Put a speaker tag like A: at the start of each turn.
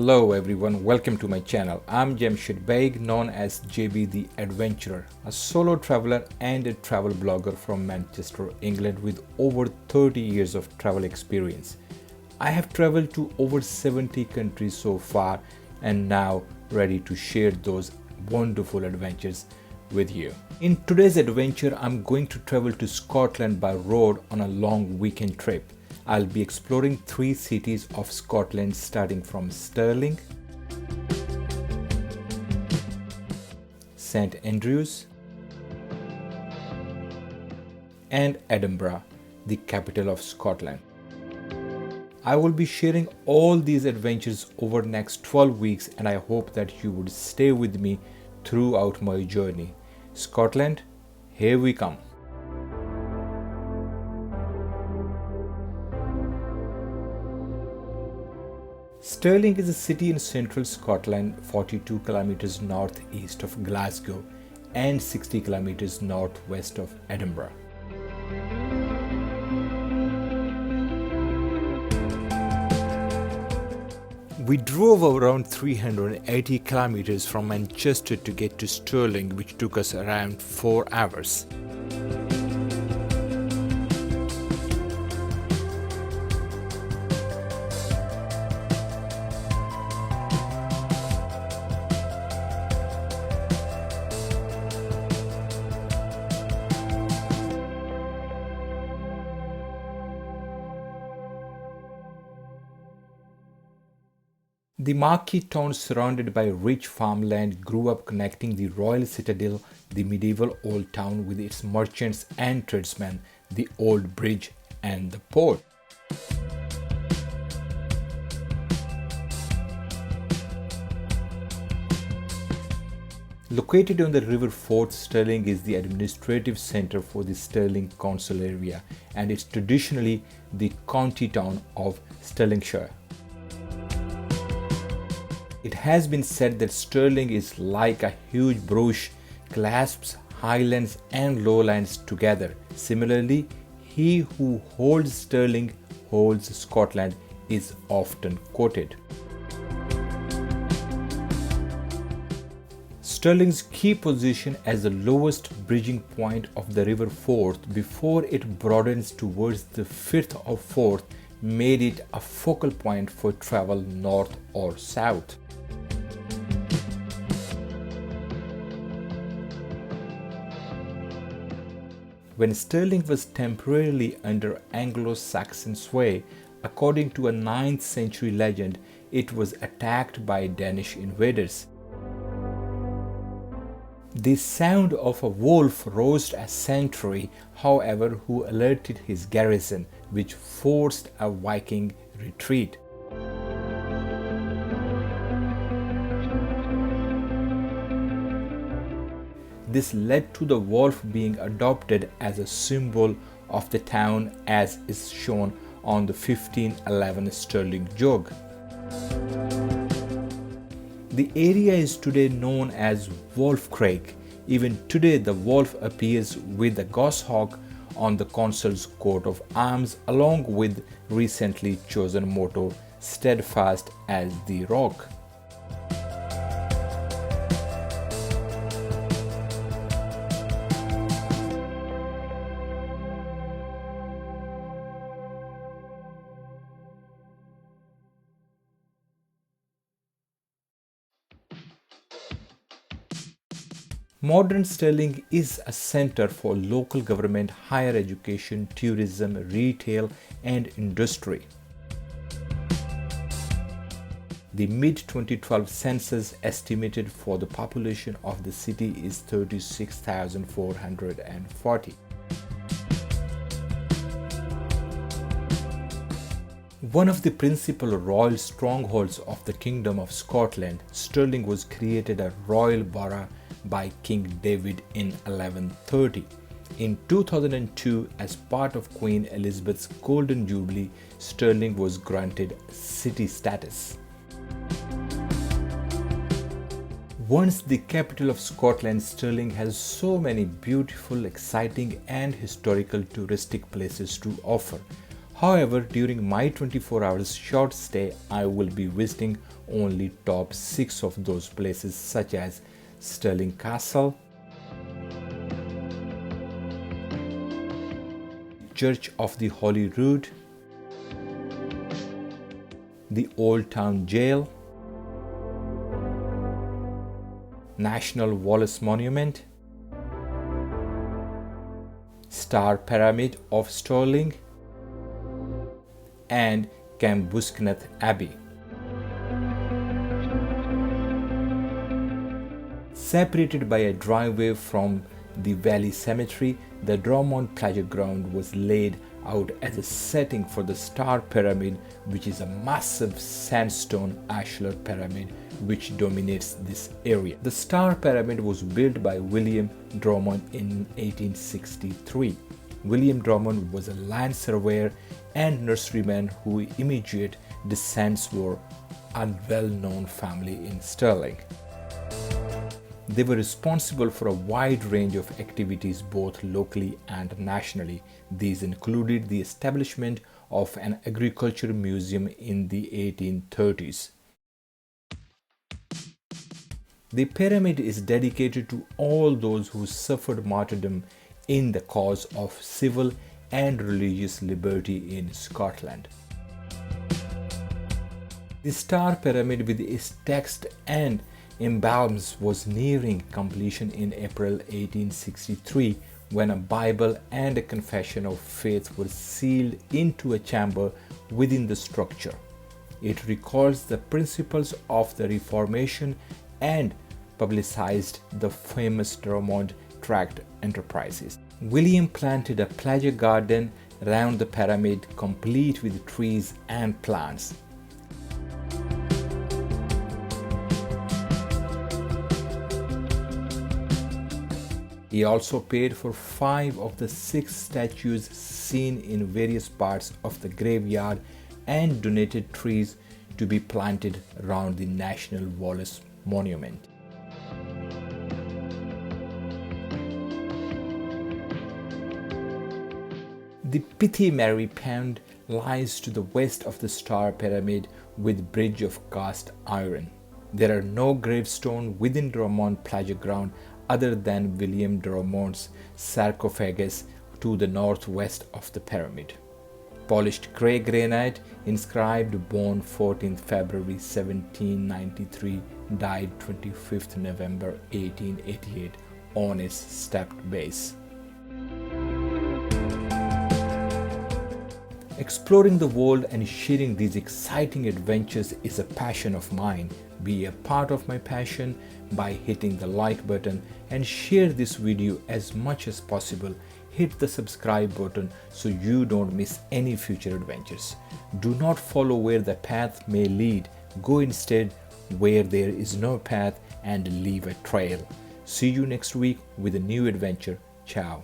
A: Hello everyone, welcome to my channel. I'm Jamshaid Baig, known as JB the Adventurer, a solo traveler and a travel blogger from Manchester, England with over 30 years of travel experience. I have traveled to over 70 countries so far and now ready to share those wonderful adventures with you. In today's adventure, I'm going to travel to Scotland by road on a long weekend trip. I'll be exploring 3 cities of Scotland starting from Stirling, St Andrews and Edinburgh, the capital of Scotland. I will be sharing all these adventures over the next 12 weeks and I hope that you would stay with me throughout my journey. Scotland, here we come. Stirling is a city in central Scotland, 42 kilometers northeast of Glasgow and 60 kilometers northwest of Edinburgh. We drove around 380 kilometers from Manchester to get to Stirling, which took us around 4 hours. The marquee town, surrounded by rich farmland, grew up connecting the royal citadel, the medieval old town with its merchants and tradesmen, the old bridge and the port. Located on the River Forth, Stirling is the administrative centre for the Stirling Council area and is traditionally the county town of Stirlingshire. It has been said that Stirling is like a huge brooch, clasps highlands and lowlands together. Similarly, he who holds Stirling holds Scotland is often quoted. Stirling's key position as the lowest bridging point of the River Forth before it broadens towards the Firth of Forth made it a focal point for travel north or south. When Stirling was temporarily under Anglo-Saxon sway, according to a 9th century legend, it was attacked by Danish invaders. The sound of a wolf roused a sentry, however, who alerted his garrison, which forced a Viking retreat. This led to the wolf being adopted as a symbol of the town, as is shown on the 1511 Stirling jog. The area is today known as Wolf Creek. Even today the wolf appears with a goshawk on the council's coat of arms along with recently chosen motto, steadfast as the rock. Modern Stirling is a centre for local government, higher education, tourism, retail and industry. The mid-2012 census estimated for the population of the city is 36,440. One of the principal royal strongholds of the Kingdom of Scotland, Stirling was created a royal borough by King David in 1130. In 2002, as part of Queen Elizabeth's Golden Jubilee, Stirling was granted city status. Once the capital of Scotland, Stirling has so many beautiful, exciting and historical touristic places to offer. However, during my 24 hours short stay, I will be visiting only top 6 of those places, such as Stirling Castle, Church of the Holy Rood, the Old Town Jail, National Wallace Monument, Star Pyramid of Stirling, and Cambuskenneth Abbey. Separated by a driveway from the Valley Cemetery, the Drummond Pleasure Ground was laid out as a setting for the Star Pyramid, which is a massive sandstone ashlar pyramid which dominates this area. The Star Pyramid was built by William Drummond in 1863. William Drummond was a land surveyor and nurseryman whose immediate descendants were a well-known family in Stirling. They were responsible for a wide range of activities both locally and nationally. These included the establishment of an agriculture museum in the 1830s. The pyramid is dedicated to all those who suffered martyrdom in the cause of civil and religious liberty in Scotland. The Star Pyramid, with its text and embalms, was nearing completion in April 1863 when a Bible and a confession of faith were sealed into a chamber within the structure. It recalls the principles of the Reformation and publicized the famous Drummond tract enterprises. William planted a pleasure garden around the pyramid, complete with trees and plants. He also paid for 5 of the 6 statues seen in various parts of the graveyard and donated trees to be planted around the National Wallace Monument. The Pithy Mary Pound lies to the west of the Star Pyramid with bridge of cast iron. There are no gravestones within Drummond Pleasure Ground other than William Drummond's sarcophagus to the northwest of the pyramid. Polished grey granite, inscribed, born 14th February 1793, died 25th November 1888, on its stepped base. Exploring the world and sharing these exciting adventures is a passion of mine. Be a part of my passion by hitting the like button and share this video as much as possible. Hit the subscribe button so you don't miss any future adventures. Do not follow where the path may lead. Go instead where there is no path and leave a trail. See you next week with a new adventure. Ciao.